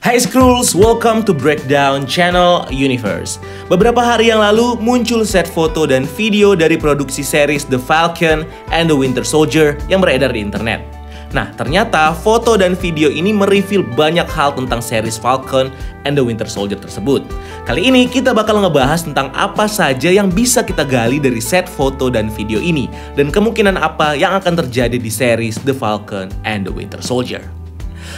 Hai Skrulls, welcome to Breakdown Channel Universe. Beberapa hari yang lalu muncul set foto dan video dari produksi series The Falcon and the Winter Soldier yang beredar di internet. Nah, ternyata foto dan video ini mereveal banyak hal tentang series Falcon and the Winter Soldier tersebut. Kali ini kita bakal ngebahas tentang apa saja yang bisa kita gali dari set foto dan video ini, dan kemungkinan apa yang akan terjadi di series The Falcon and the Winter Soldier.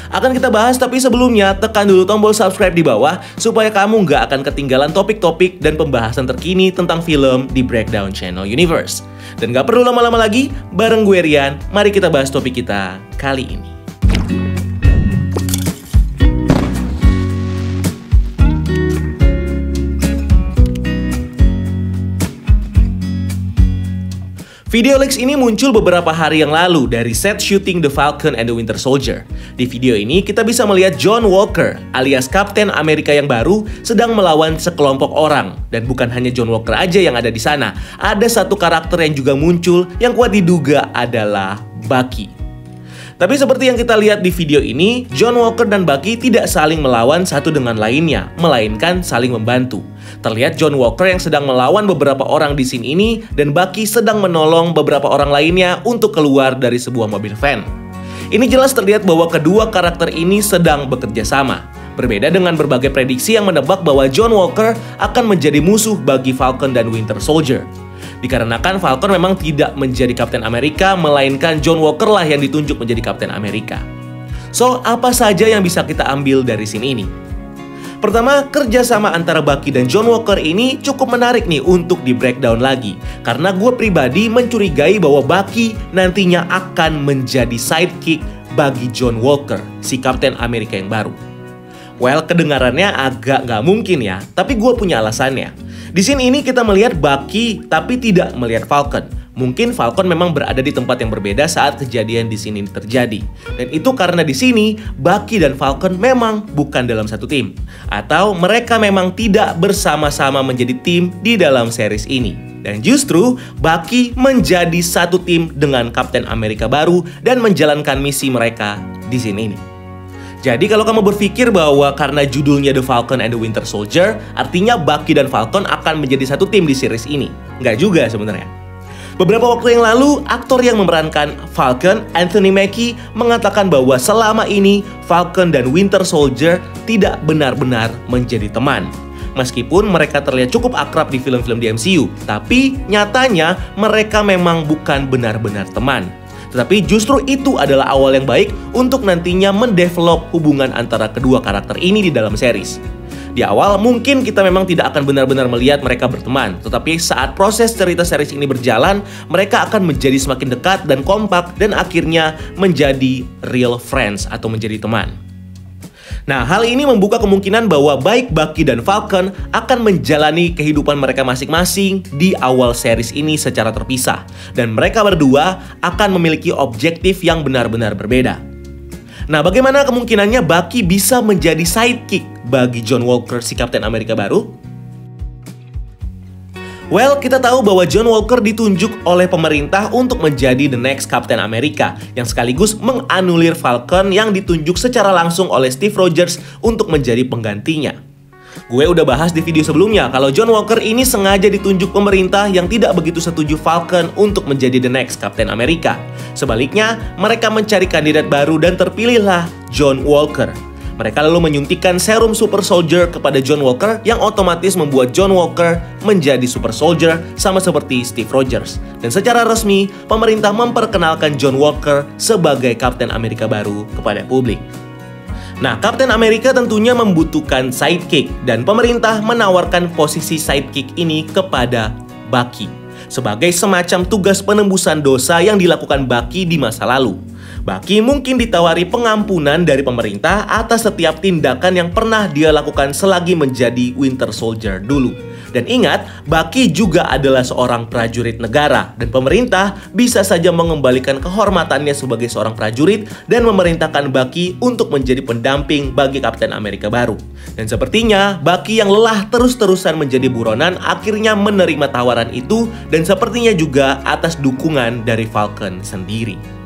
Akan kita bahas, tapi sebelumnya tekan dulu tombol subscribe di bawah supaya kamu nggak akan ketinggalan topik-topik dan pembahasan terkini tentang film di Breakdown Channel Universe. Dan nggak perlu lama-lama lagi, bareng gue Rian, mari kita bahas topik kita kali ini. Video leaks ini muncul beberapa hari yang lalu dari set syuting The Falcon and the Winter Soldier. Di video ini kita bisa melihat John Walker alias Kapten Amerika yang baru sedang melawan sekelompok orang. Dan bukan hanya John Walker aja yang ada di sana. Ada satu karakter yang juga muncul yang kuat diduga adalah Bucky. Tapi seperti yang kita lihat di video ini, John Walker dan Bucky tidak saling melawan satu dengan lainnya, melainkan saling membantu. Terlihat John Walker yang sedang melawan beberapa orang di scene ini, dan Bucky sedang menolong beberapa orang lainnya untuk keluar dari sebuah mobil van. Ini jelas terlihat bahwa kedua karakter ini sedang bekerja sama. Berbeda dengan berbagai prediksi yang menebak bahwa John Walker akan menjadi musuh bagi Falcon dan Winter Soldier. Dikarenakan Falcon memang tidak menjadi Kapten Amerika, melainkan John Walker lah yang ditunjuk menjadi Kapten Amerika. So, apa saja yang bisa kita ambil dari scene ini? Pertama, kerjasama antara Bucky dan John Walker ini cukup menarik nih untuk di breakdown lagi. Karena gue pribadi mencurigai bahwa Bucky nantinya akan menjadi sidekick bagi John Walker, si Kapten Amerika yang baru. Well, kedengarannya agak nggak mungkin ya, tapi gue punya alasannya. Di sini ini kita melihat Bucky tapi tidak melihat Falcon. Mungkin Falcon memang berada di tempat yang berbeda saat kejadian di sini terjadi. Dan itu karena di sini Bucky dan Falcon memang bukan dalam satu tim, atau mereka memang tidak bersama-sama menjadi tim di dalam series ini. Dan justru Bucky menjadi satu tim dengan Kapten Amerika baru dan menjalankan misi mereka di sini ini. Jadi kalau kamu berpikir bahwa karena judulnya The Falcon and the Winter Soldier, artinya Bucky dan Falcon akan menjadi satu tim di series ini. Nggak juga sebenarnya. Beberapa waktu yang lalu, aktor yang memerankan Falcon, Anthony Mackie, mengatakan bahwa selama ini Falcon dan Winter Soldier tidak benar-benar menjadi teman. Meskipun mereka terlihat cukup akrab di film-film di MCU, tapi nyatanya mereka memang bukan benar-benar teman. Tetapi justru itu adalah awal yang baik untuk nantinya mendevelop hubungan antara kedua karakter ini di dalam series. Di awal mungkin kita memang tidak akan benar-benar melihat mereka berteman, tetapi saat proses cerita series ini berjalan, mereka akan menjadi semakin dekat dan kompak dan akhirnya menjadi real friends atau menjadi teman. Nah, hal ini membuka kemungkinan bahwa baik Bucky dan Falcon akan menjalani kehidupan mereka masing-masing di awal series ini secara terpisah. Dan mereka berdua akan memiliki objektif yang benar-benar berbeda. Nah, bagaimana kemungkinannya Bucky bisa menjadi sidekick bagi John Walker, si Kapten Amerika baru? Well, kita tahu bahwa John Walker ditunjuk oleh pemerintah untuk menjadi the next Captain America, yang sekaligus menganulir Falcon yang ditunjuk secara langsung oleh Steve Rogers untuk menjadi penggantinya. Gue udah bahas di video sebelumnya kalau John Walker ini sengaja ditunjuk pemerintah yang tidak begitu setuju Falcon untuk menjadi the next Captain America. Sebaliknya, mereka mencari kandidat baru dan terpilihlah John Walker. Mereka lalu menyuntikkan serum Super Soldier kepada John Walker yang otomatis membuat John Walker menjadi Super Soldier sama seperti Steve Rogers. Dan secara resmi, pemerintah memperkenalkan John Walker sebagai Kapten Amerika baru kepada publik. Nah, Kapten Amerika tentunya membutuhkan sidekick dan pemerintah menawarkan posisi sidekick ini kepada Bucky sebagai semacam tugas penembusan dosa yang dilakukan Bucky di masa lalu. Bucky mungkin ditawari pengampunan dari pemerintah atas setiap tindakan yang pernah dia lakukan selagi menjadi Winter Soldier dulu. Dan ingat, Bucky juga adalah seorang prajurit negara dan pemerintah bisa saja mengembalikan kehormatannya sebagai seorang prajurit dan memerintahkan Bucky untuk menjadi pendamping bagi Kapten Amerika baru. Dan sepertinya Bucky yang lelah terus-terusan menjadi buronan akhirnya menerima tawaran itu, dan sepertinya juga atas dukungan dari Falcon sendiri.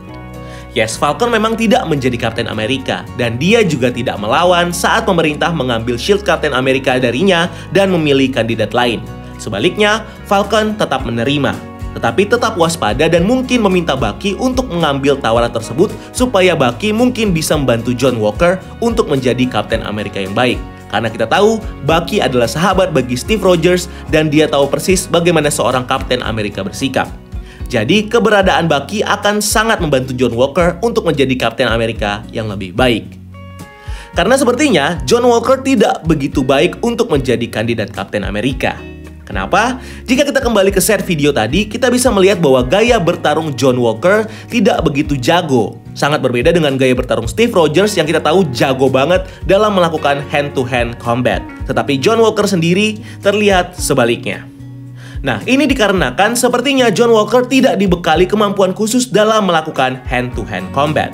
Yes, Falcon memang tidak menjadi Kapten Amerika, dan dia juga tidak melawan saat pemerintah mengambil shield Kapten Amerika darinya dan memilih kandidat lain. Sebaliknya, Falcon tetap menerima, tetapi tetap waspada dan mungkin meminta Bucky untuk mengambil tawaran tersebut supaya Bucky mungkin bisa membantu John Walker untuk menjadi Kapten Amerika yang baik. Karena kita tahu, Bucky adalah sahabat bagi Steve Rogers dan dia tahu persis bagaimana seorang Kapten Amerika bersikap. Jadi, keberadaan Bucky akan sangat membantu John Walker untuk menjadi Kapten Amerika yang lebih baik. Karena sepertinya John Walker tidak begitu baik untuk menjadi kandidat Kapten Amerika. Kenapa? Jika kita kembali ke set video tadi, kita bisa melihat bahwa gaya bertarung John Walker tidak begitu jago. Sangat berbeda dengan gaya bertarung Steve Rogers yang kita tahu jago banget dalam melakukan hand-to-hand combat. Tetapi John Walker sendiri terlihat sebaliknya. Nah, ini dikarenakan sepertinya John Walker tidak dibekali kemampuan khusus dalam melakukan hand-to-hand combat.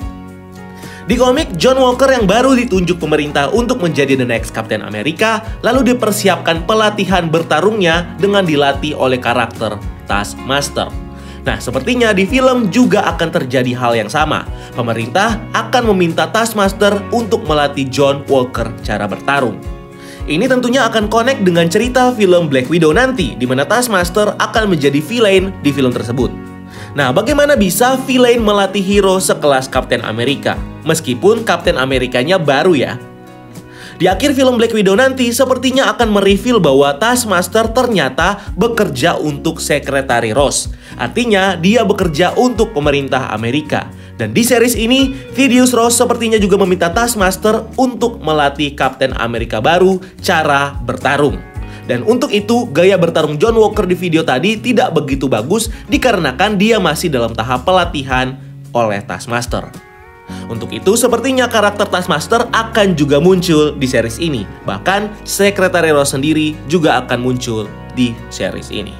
Di komik, John Walker yang baru ditunjuk pemerintah untuk menjadi the next Captain America, lalu dipersiapkan pelatihan bertarungnya dengan dilatih oleh karakter Taskmaster. Nah, sepertinya di film juga akan terjadi hal yang sama. Pemerintah akan meminta Taskmaster untuk melatih John Walker cara bertarung. Ini tentunya akan connect dengan cerita film Black Widow nanti, di mana Taskmaster akan menjadi villain di film tersebut. Nah, bagaimana bisa villain melatih hero sekelas Captain America? Meskipun Captain Amerikanya baru ya. Di akhir film Black Widow nanti, sepertinya akan mereveal bahwa Taskmaster ternyata bekerja untuk Sekretari Ross. Artinya, dia bekerja untuk pemerintah Amerika. Dan di series ini, Thaddeus Ross sepertinya juga meminta Taskmaster untuk melatih Kapten Amerika baru cara bertarung. Dan untuk itu, gaya bertarung John Walker di video tadi tidak begitu bagus dikarenakan dia masih dalam tahap pelatihan oleh Taskmaster. Untuk itu, sepertinya karakter Taskmaster akan juga muncul di series ini. Bahkan, Sekretari Ross sendiri juga akan muncul di series ini.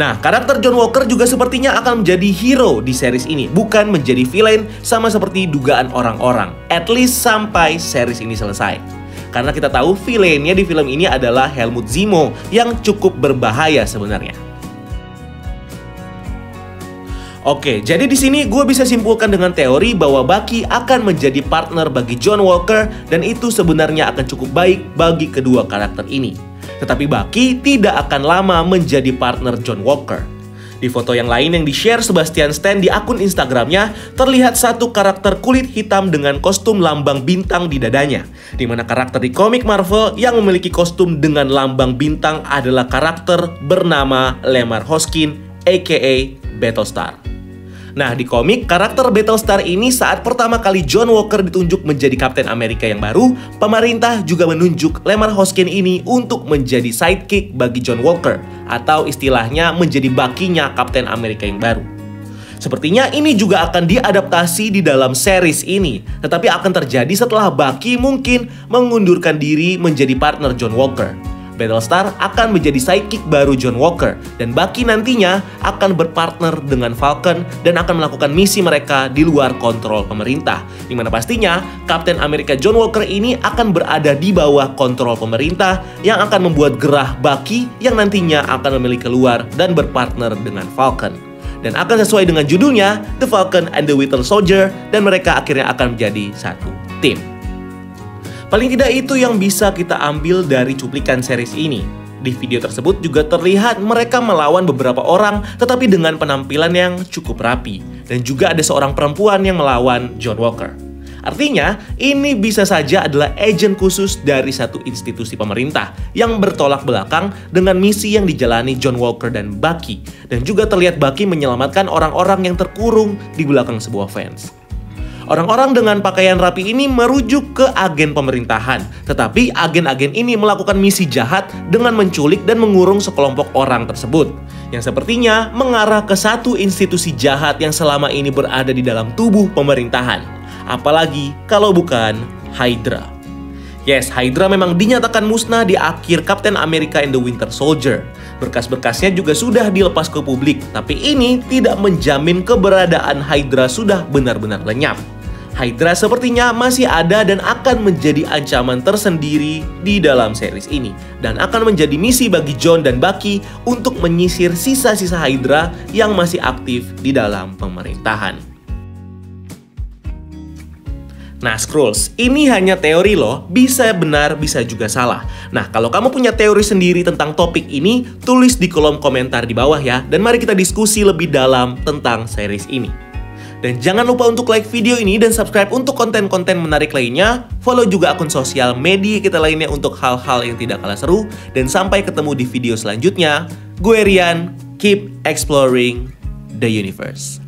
Nah, karakter John Walker juga sepertinya akan menjadi hero di series ini, bukan menjadi villain sama seperti dugaan orang-orang. At least sampai series ini selesai. Karena kita tahu villainnya di film ini adalah Helmut Zemo yang cukup berbahaya sebenarnya. Oke, jadi di sini gue bisa simpulkan dengan teori bahwa Bucky akan menjadi partner bagi John Walker dan itu sebenarnya akan cukup baik bagi kedua karakter ini. Tetapi Bucky tidak akan lama menjadi partner John Walker. Di foto yang lain yang di-share Sebastian Stan di akun Instagramnya, terlihat satu karakter kulit hitam dengan kostum lambang bintang di dadanya. Di mana karakter di komik Marvel yang memiliki kostum dengan lambang bintang adalah karakter bernama Lemar Hoskin, aka Battlestar. Nah, di komik, karakter Battlestar ini saat pertama kali John Walker ditunjuk menjadi Kapten Amerika yang baru, pemerintah juga menunjuk Lemar Hoskin ini untuk menjadi sidekick bagi John Walker, atau istilahnya menjadi Bucky-nya Kapten Amerika yang baru. Sepertinya ini juga akan diadaptasi di dalam series ini, tetapi akan terjadi setelah Bucky mungkin mengundurkan diri menjadi partner John Walker. Battlestar akan menjadi sidekick baru John Walker, dan Bucky nantinya akan berpartner dengan Falcon dan akan melakukan misi mereka di luar kontrol pemerintah. Dimana pastinya Kapten Amerika John Walker ini akan berada di bawah kontrol pemerintah yang akan membuat gerah Bucky yang nantinya akan memilih keluar dan berpartner dengan Falcon. Dan akan sesuai dengan judulnya, The Falcon and the Winter Soldier, dan mereka akhirnya akan menjadi satu tim. Paling tidak itu yang bisa kita ambil dari cuplikan series ini. Di video tersebut juga terlihat mereka melawan beberapa orang tetapi dengan penampilan yang cukup rapi. Dan juga ada seorang perempuan yang melawan John Walker. Artinya, ini bisa saja adalah agen khusus dari satu institusi pemerintah yang bertolak belakang dengan misi yang dijalani John Walker dan Bucky. Dan juga terlihat Bucky menyelamatkan orang-orang yang terkurung di belakang sebuah fence. Orang-orang dengan pakaian rapi ini merujuk ke agen pemerintahan, tetapi agen-agen ini melakukan misi jahat dengan menculik dan mengurung sekelompok orang tersebut, yang sepertinya mengarah ke satu institusi jahat yang selama ini berada di dalam tubuh pemerintahan. Apalagi kalau bukan Hydra. Yes, Hydra memang dinyatakan musnah di akhir Captain America and the Winter Soldier. Berkas-berkasnya juga sudah dilepas ke publik, tapi ini tidak menjamin keberadaan Hydra sudah benar-benar lenyap. Hydra sepertinya masih ada dan akan menjadi ancaman tersendiri di dalam series ini. Dan akan menjadi misi bagi John dan Bucky untuk menyisir sisa-sisa Hydra yang masih aktif di dalam pemerintahan. Nah, Skrulls, ini hanya teori loh, bisa benar, bisa juga salah. Nah, kalau kamu punya teori sendiri tentang topik ini, tulis di kolom komentar di bawah ya, dan mari kita diskusi lebih dalam tentang series ini. Dan jangan lupa untuk like video ini dan subscribe untuk konten-konten menarik lainnya, follow juga akun sosial media kita lainnya untuk hal-hal yang tidak kalah seru, dan sampai ketemu di video selanjutnya. Gue Rian, keep exploring the universe.